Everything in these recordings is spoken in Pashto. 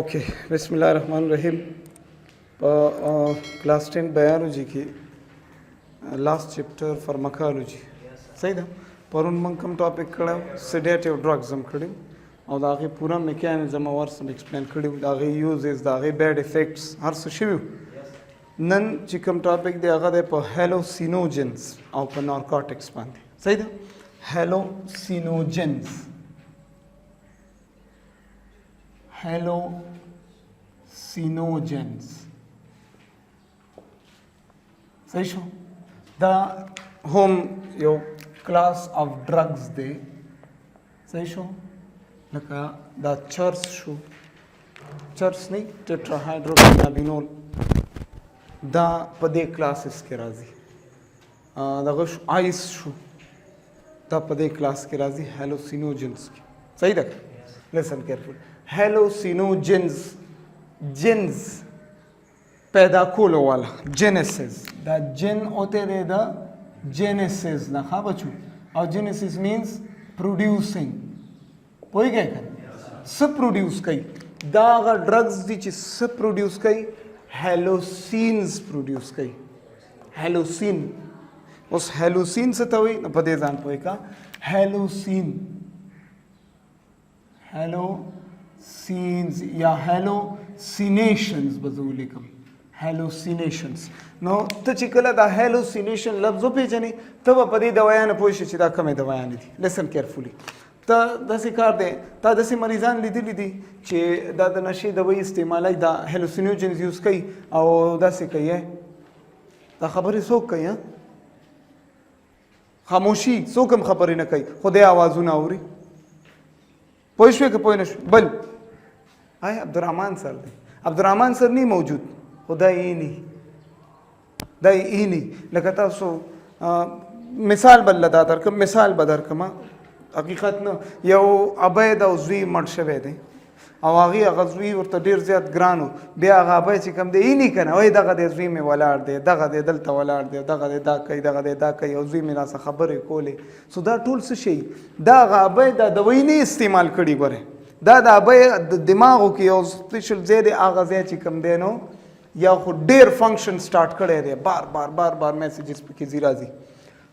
ओके बिस्मिल्लाहिर्रहमानिर्रहीम। क्लास 10 बायोलॉजी की last chapter pharmacology सही था। पर उन मंग कम टॉपिक कड़ा सेडेटिव ड्रग्स हम कड़ी और दागे पूरा मैकेनिज्म और सब एक्सप्लेन कड़ी दागे यूजेस दागे बैड इफेक्ट्स हर सशिव नन चिकम टॉपिक दे आगा दे पर हेलोसिनोजेंस और पर नार्कोटिक्स पांदे सही था। हेलोसिनोजेंस सही शो द होम यो क्लास ऑफ ड्रग्स दे सही शो लका द चर्स शो चर्स नहीं टेट्राहाइड्रोकैनाबिनोल द पदे क्लासेस के राजी दगश आइस शो द पदे क्लास के राजी हेलोसिनोजेंस की सही तक लिसन केयरफुल। हेलोसिनोजेंस जेंस पैदा कोलो वाला जेनेसिस द जेन होते दे द जेनेसिस ना खा बचू और जेनेसिस मीन्स प्रोड्यूसिंग कोई क्या कर सब प्रोड्यूस कई दागा ड्रग्स दी चीज सब प्रोड्यूस कई हेलोसिन्स प्रोड्यूस कई हेलोसिन उस हेलोसिन से तो वही पदे जान पोए का हेलोसिन हेलोसिन्स या हेलोसिनेशंस बजूलिकम हेलोसिनेशंस नो तो चिकला दा हेलोसिनेशन लफ्जों पे जनी तब पदी दवाया न पोइश चिदा कमे दवाया नहीं थी। लिसन केयरफुली ता दसी कार दे ता दसी मरीजान लीदी चे दा नशे दवाई इस्तेमाल दा हेलोसिनोजेंस यूज कई और दसी कई है ता खबर सोक कई है खामोशी सोकम खबर न कई खुदे आवाज़ ना उरी पोइशवे के पोइनश बल आए अब्दुर्रहमान सर नहीं मौजूद खुदा ही नहीं लगता सो मिसाल बल्लदा दर कम मिसाल बदर कमा हकीकत न यो अबैद उज़वी मर्शवे दे आवागी अगज़वी और तडीर ज़्यादा ग्रानो बे आगाबे चिकम दे ही नहीं करना वही दगा दे उज़वी में वालार दे दगा दे दलता वालार दे दगा दे दा कई उज़वी में लासा खबर है कोले सुधा टूल से शई दा आगाबे दा दवाई नहीं इस्तेमाल करी बरे दा आबे दिमागों की और स्पेशल ज़्यादा आगाज़े चिकम देनो या खुद डेर फंक्शन स्टार्ट करे दे बार मैसेजेस पे की ज़िराजी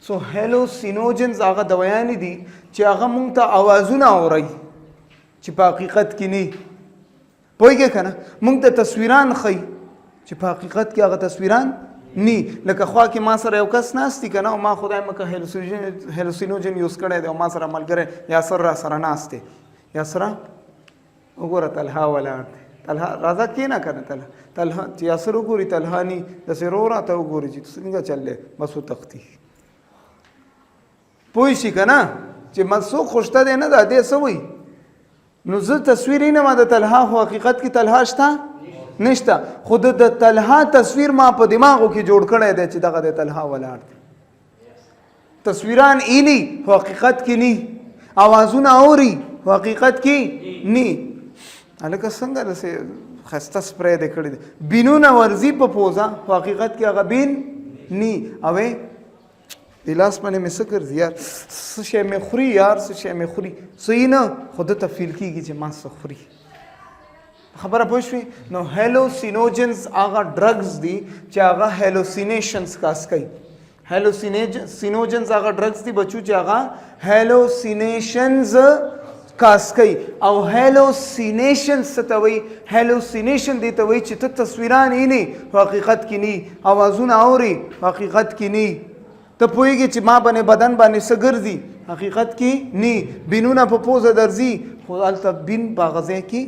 सो हेलोसिनोजेंस आगा दवाया नहीं दी चे आगा मुंगता आवाज़ू ना हो रही चिपा हकीकत की नहीं पोई के खाना मुंगता तस्वीरान खई चिपा हकीकत की आगा तस्वीरान नहीं लका ख्वा की माँ सर अवकाश नास्ती का ना माँ खुदा में का हेलोसिनोजेन यूज़ करे दे माँ सर अमल करे या सर नास्ते या सरा उगोरा तलहा वाला तलहा राजा के ना करना तलहा या सर उगोरी तलहा नहीं जैसे रो रहा था उगोरी जी तो निका चल ले बस वो तख्ती पोई सी का ना चे मसो खुशता देना दादे सवई नुज़ तस्वीर ना मादा तलहा हो हकीकत की तलहाश था निश्ता खुद द तलहा तस्वीर माँ पर दिमागों की जोड़ कर दे चिदा का दे तलहा वाला तस्वीरान इली हो हकीकत की नहीं आवाज़ू ना हो रही हो हकीकत की नहीं अलग संग जैसे खस्ता स्प्रे दे कर दे बिनु ना वर्जी पपोजा हो हकीकत की अगर बिन नहीं अवे इलास मैंने मिस कर दिया सशे में खुरी यार सशे में खुरी सही ना खुद तफील की कीजिए माँ सखुरी खबर पूछवी नो हेलोसिनोजेंस आगा ड्रग्स दी चागा हेलोसिनेशंस का स्काई हेलोसिनोजेंस आगा ड्रग्स दी बच्चू चागा हेलोसिनेशंस का स्काई और हेलोसिनेशंस तवई हेलोसिनेशन दी तवई चित तस्वीरान ही नहीं हकीकत की नहीं आवाज़ू ना हो रही हकीकत की नहीं तो पोएगी ची माँ बने बदन बने सगर्जी हकीकत की नहीं बिनु ना पपोज दर्जी खुदाल तब बिन बागज़े की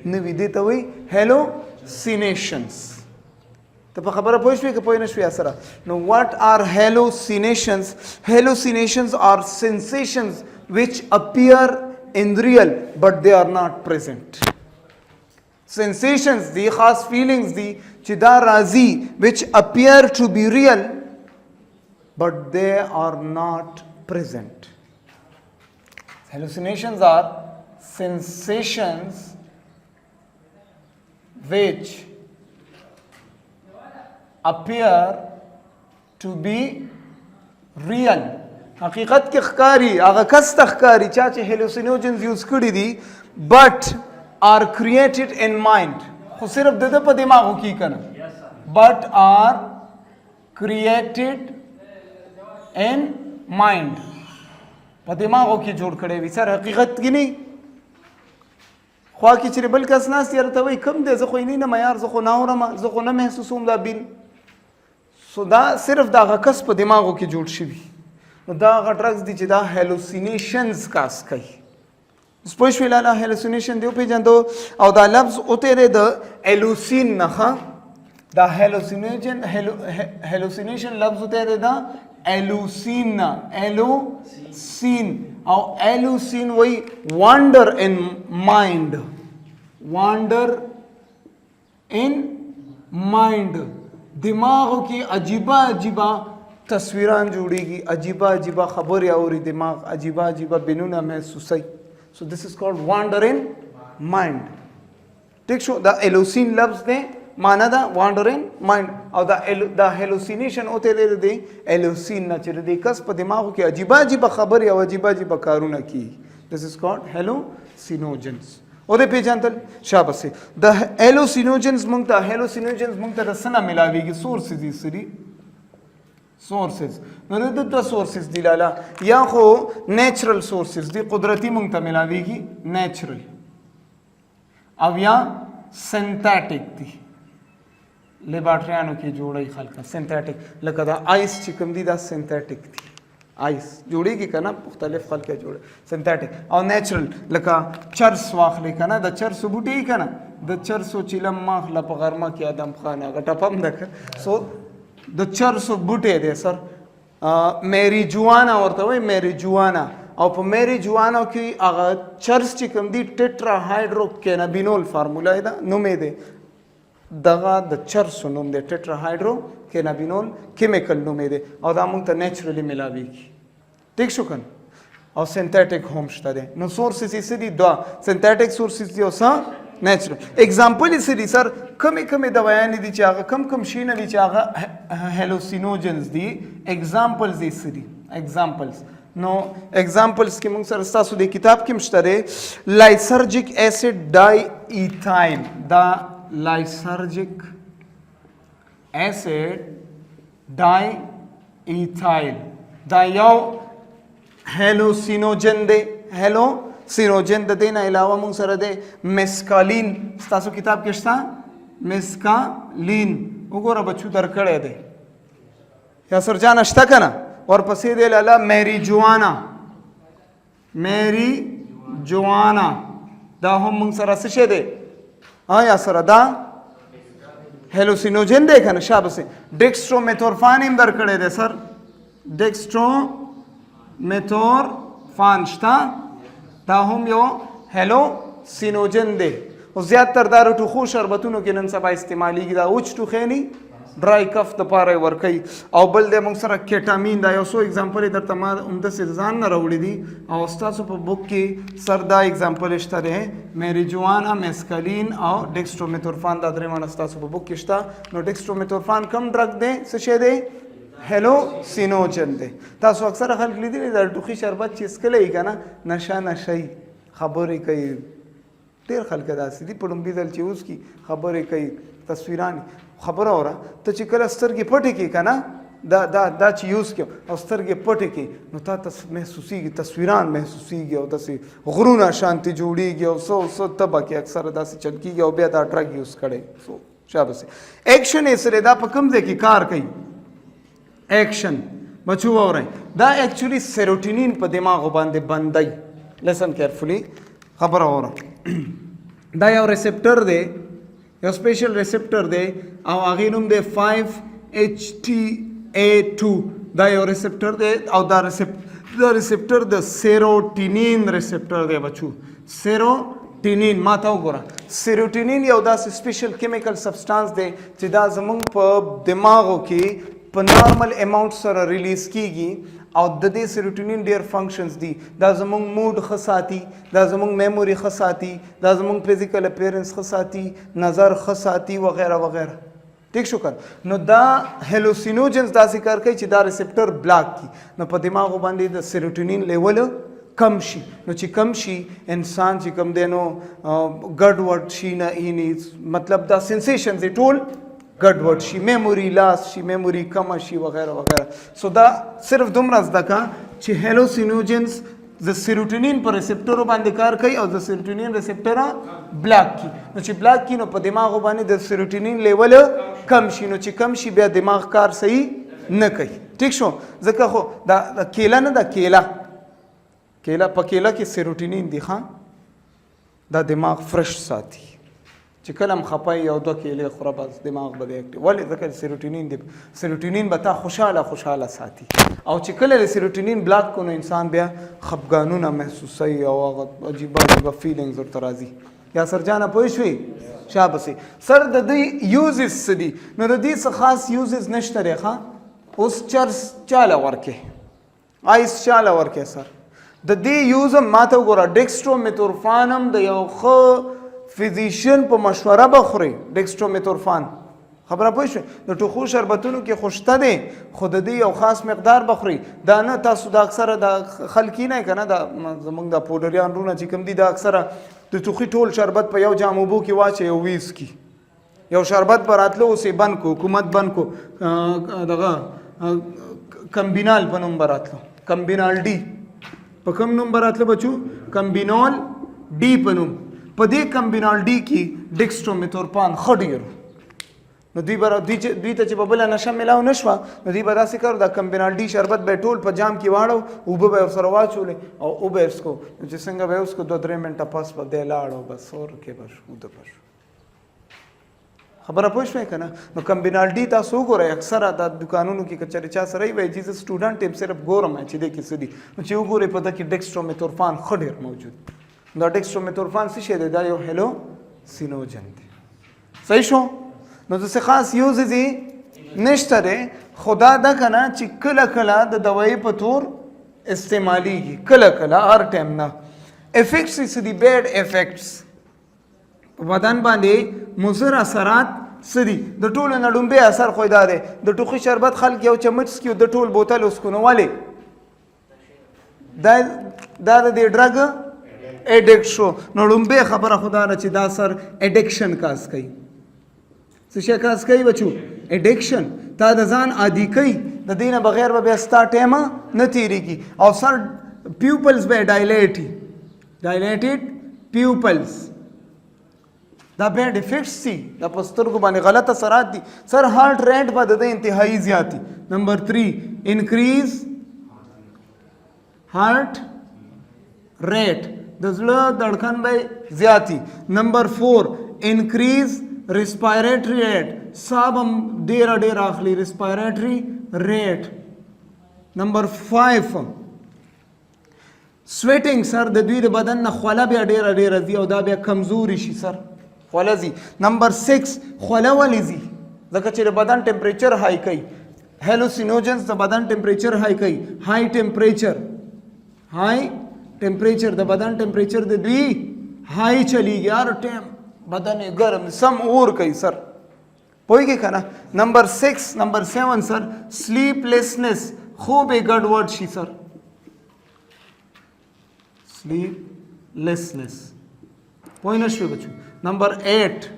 नविदे तवई हेलोसिनेशंस तो खबर पोइशवी के पोइनशवी असरा नो what are hallucinations are sensations which appear in real but they are not present sensations दी खास फीलिंग्स दी चिदा राजी which appear to be real but they are not present. Hallucinations are sensations which appear to be real. हकीकत के खकारी आगा कस तखकारी चाचे हेलोसिनोजेंस यूज करी दी but are created in mind. خو صرف د په دماغو کې کنه but are created in mind. په دماغو کې جوړ کړي وي سر حقیقت کې نه خوا کې چې بل کس ناس یې ته وایي کم دی زه خو یې نه یار زه خو نه اورم زه خو نه محسوسوم دا بیل سو دا صرف دا هغه کس په دماغو کې جوړ شوي نو دا هغه ډرګز دي چې دا هیلوسینیشنز کاس کوي اوس پوه شوې لاله هیلوسینیشن دی وپېژندو او دا لفظ وتېری د ایلوسین نه دا هیلوسینیشن لفظ وتېری دا ایلوسین نه ایلوسین او ایلوسین وایي وانډر ان مایند وانډر ان مایند دماغو کې عجیبه عجیبه تصویران جوړیږي عجیبه عجیبه خبرې اوري دماغ عجیبه عجیبه بینونه محسوسوي سو دس از کالډ وانډر ان مایند ٹھیک شو دا ایلوسین لفظ دی معنا دا وانډر ان مایند او دا هیلوسینیشن اوته لري دی ایلوسین نه چې دی کس په دماغو کې عجیبه عجیبه خبرې او عجیبه عجیبه کارونه کوي دس از کالډ هیلوسینوجنز او د پیژندل شاباسي د هیلوسینوجنز مونږ ته د سنه ملاويږي سورسز یې سری سورسز نو د دوه سورسز دی لاله یا خو نیچرل سورسز دی قدرتی مونږ ته ملاويږي نیچرل او یا سنتھیټک دی لیبارټریانو کې جوړي خلک سنتھیټک لکه دا آیس چې کوم دی دا سنتھیټک دی آیس جوړیږي کنه مختلف خلک جوړ سنتھیټک او نیچرل لکه چرس واخلې کنه د چرس بوټي کنه د چرسو چیلم ماخله په غرمه کې ادم خان هغه ټپم دک سو د چرسو بوټي دی سر میری جوانا ورته وای میری جوانا او په میری جوانا کې هغه چرس چې کوم دی ټیټرا هایډرو کینابینول فارمولا ده نومې دی دغه د چرسو نوم دی ټیټرا هایډرو کینابینول کیمیکل نوم دی او دا موږ ته نیچرلی ملاویږي ٹھیک شو کنه او سنتھیټک هم شته دی نو سورسز یې څه دي دوه سنتھیټک سورسز دي او څه نیچرل اگزامپل یې څه دي سر کمې دوايانې دي چې هغه کم شي نه دي چې هغه هیلوسینوجنز دي اگزامپلز یې څه دي اگزامپلز نو اگزامپلز کې موږ سره ستاسو د کتاب کې مشته دی لایسرجیک ایسډ ډای ایتھاین دا lysergic acid diethyl دا یو هیلوسینوجن دی هیلوسینوجن د دې نه علاوه موږ سره دی مسکالین ستاسو کتاب کې شته مسکالین وګوره بچو درکړی دی یا سرجان شته کنه ورپسې دی لاله میری جوانا دا هم موږ سره څه شی دی یا سره دا هیلوسینوجن دی کنه شاباسي ډیکسټرومیتورفان هم درکړی دی سر ډیکسټرومیتورفان شته دا هم یو هیلوسینوجن دی او زیاتره دا ټوخو شربتونو کې نن سبا استعمالیږي دا اوچ ټوخې نه ډرای کف د پاره ورکوي او بل د موږ سره کیټامین دا یو څو اگزامپل درته ما همداسې ځان نه راوړي دي او ستاسو په بک کې سر دا اگزامپل شته دی میریجوانا مسکالین او ډیکسټرومیتورفان دا درې مانه ستاسو په بک کې شته نو ډیکسټرومیتورفان کم ډرګ دی څه شی دی هیلوسینوجن دی تاسو اکثره خلک لیدلی دا ټوخي شربت چې څکلی که نه نشئ خبرې کوي ډېر خلک داسې دي په لومبي ځل چې اوس کی خبرې کوي تصویران خبره اوره ته چې کله سترګې پټې کړې که نه دا چې یوز کړو او سترګې پټې کړې نو تا محسوسیږي تصویران محسوسیږي او داسې غرونه شانتې جوړیږي او څه تبه کې اکثره داسې چل کېږي او بیا دا ډرګ یوز کړی سو شاباسي ایکشن یې سره دا په کوم ځای کې کار کوي ایکشن بچو واورئ دا ایکچولی سیروټینین په دماغو باندې بندوي لسن کیرفلی خبره اوره دا یو ریسپټر دی یو سپیشل ریسپټر دی او هغې نوم دی 5-HT-A2 دا یو ریسپټر دی او دا ریسپټر د سیروټینین ریسپټر دی بچو سیروټینین ما ته وګوره سیروټینین یو داسې سپیشل کیمیکل سبسټانس دی چې دا زموږ په دماغو کې په نارمل اماونټ سره ریلیز کیږي او د دې سیروټونین ډیر فنکشنز دي دا زموږ موډ ښه ساتي دا زموږ میموري ښه ساتي دا زموږ فزیکل اپیرنس ښه ساتي نظر ښه ساتي وغیره وغیره ٹھیک شو کړه نو دا هیلوسینوجنز داسې کار کوي چې دا ریسپټر بلاک کړي نو په دماغو باندې د سیروټونین لیول کم شي نو چې کم شي انسان چې کم دی نو ګډوډ شي نه هینی مطلب دا سنسیشنز ټول ګډوډ شي میموري لاس شي میموري کم شي وغیره وغیره سو دا صرف دومره زده کا چې هلوسینوجنز د سیروټونین پر ریسپټورو باندې کار کوي او د سیروټونین ریسپټر بلاک کی نو چې بلاک کی نو په دماغ باندې د سیروټونین لیول کم شي نو چې کم شي بیا دماغ کار صحیح نه کوي ٹھیک شو ځکه خو دا کیله نه دا کیله په کیله کې سیروټونین دی ښا دا دماغ فرش ساتي چې کله هم خپای یو دوه کیلې خوره بس دماغ به دی اکټیو ولې ځکه سیروټونین دی سیروټونین به تا خوشحاله ساتي او چې کله د سیروټونین بلاک کو نو انسان بیا خفګانونه محسوسوي او هغه عجیبه فیلینګز ورته راځي یا سر جانه پوه شوي شابسې سر د دې یوزز څه دي نو د دې څه خاص یوزز نشته دی ښه اوس چرس چاله ورکې آیس چاله ورکې سر د دې یوز هم ما ته وګوره ډیکسټرومیتورفان هم د یو ښه فزیشین په مشوره به خوري ډیکسټرومیتورفان خبره پوه شوې د ټوخو شربتونو کې خوشته دی خو د دې یو خاص مقدار به خوري دا نه تاسو د اکثره د خلکي نه که نه دا زموږ د پوډریان رونه چې کوم دي دا اکثره د ټوخي ټول شربت په یو جام اوبو کې واچوي او ویس کی یو شربت به راتلو اوس یې بند کو حکومت بند کو دغه کمبینال په نوم به راتلو کمبینال ډي په کوم نوم به راتلو بچو کمبینال ډي په نوم په دې کمبینال ډي کې ډیکسټرومیتورفان ښه ډېر نو دوی ته چې په بله نشه میلاو نه شوه نو دوی به داسې کړو دا کمبینال ډي شربت به ټول په جام کې واړو اوبه به یې ورسره واچولې او اوبه یې وڅښو نو چې څنګه به یې وڅښو 2-3 منټه پس به دی لاړ او بس ورکې به شو اوده به شو خبره پوه شوې که نه نو کمبینال ډي تاسو وګورئ اکثره دا دکانونو کې که چېرې چا سره وایي چې زه سټوډنټ یم صرف ګورم چې دې کې څه دي نو چې وګورئ په ده کې ډیکسټرومیتورفان ښه ډېر موجود دا ډیکسټرومیتورفان څه شی دی دا یو هلوسینوجن دی صحیح شو نو داسې خاص یوزز یې نشته دی خو دا ده که نه چې کله کله د دوایي په طور استعمالیږي کله کله هر ټایم نه افیکټس یې څه دي بیډ افیکټس په بدن باندې مضر اثرات څه دي د ټولو نه لومبی اثر خو دا دی د ټوخي شربت خلک یو چمچ څکي د ټول بوتل وڅکو نو ولې دا د دې ډرګ ایډکټ شو نو لومبی خبره خو دا ده چې دا سر ایډکشن کاز کوي څه شی کاز کوي بچو ایډکشن تا د ځان عادي کوي د دې نه بغیر به بیا ستا ټایمه نه تېرېږي او سر پیوپلز به ډایلیټډ پیوپلز دا بیډ افیکټس دي دا په سترګو باندې غلط اثرات دي سر هارټ ریټ به د ده انتهایي زیات دي نمبر 3 انکریز هارټ ریټ د زړه دړکن به زیاتی نمبر 4 انکریز ریسپایریټری ریټ ساب هم ډیر اخلي ریسپایریټری ریټ نمبر 5 سویټینګ سر د دوی د بدن نه خوله بیا ډیره ځي او دا بیا کمزوري شي سر خوله ځي نمبر 6 خوله ولې ځي ځکه چې د بدن ټمپریچر های کوي هلوسینوجنز د بدن ټمپریچر های کوي های ټمپریچر د بدن ټمپریچر د دوی های چلیږي هر ټایم بدن ګرم سم اور کوي سر پوهېږي که نه نمبر 7 سر سلیپلیسنس خوب یې ګډوډ شي سر سلیپلیسنس پوه نه شوې بچو نمبر 8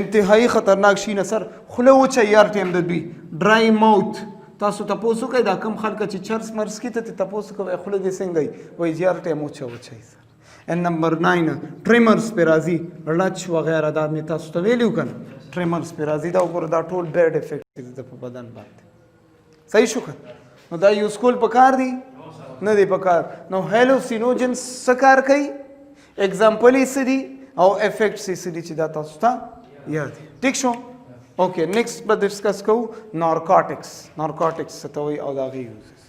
انتهایی خطرناک شي نه سر خوله وچوي هر ټایم د دوی ډرای ماوت تاسو تپوس وکړئ دا کم خلکه چې چرس مرس کې ته تپوس کوئ خوله دې څنګه وي وایي چې هر ټایم وچوي سر ان نمبر 9 ټریمرز پې راځي لچ وغیره دا مې تاسو ته ویلي که نه ټریمرز پې راځي دا وګوره دا ټول بیډ افیکټ دي په بدن باندې صحیح شو که نو دا یوز کول پکار دي نه دی پکار نو هلوسینوجن څه کار کوي اگزامپل یې څه دي او افیکټس یې څه دي چې دا تاسو ته یاد دي ټیک شو اوکې نیکسټ به ډسکس کوو نارکوټکس څه ته وایي او د هغې یوزز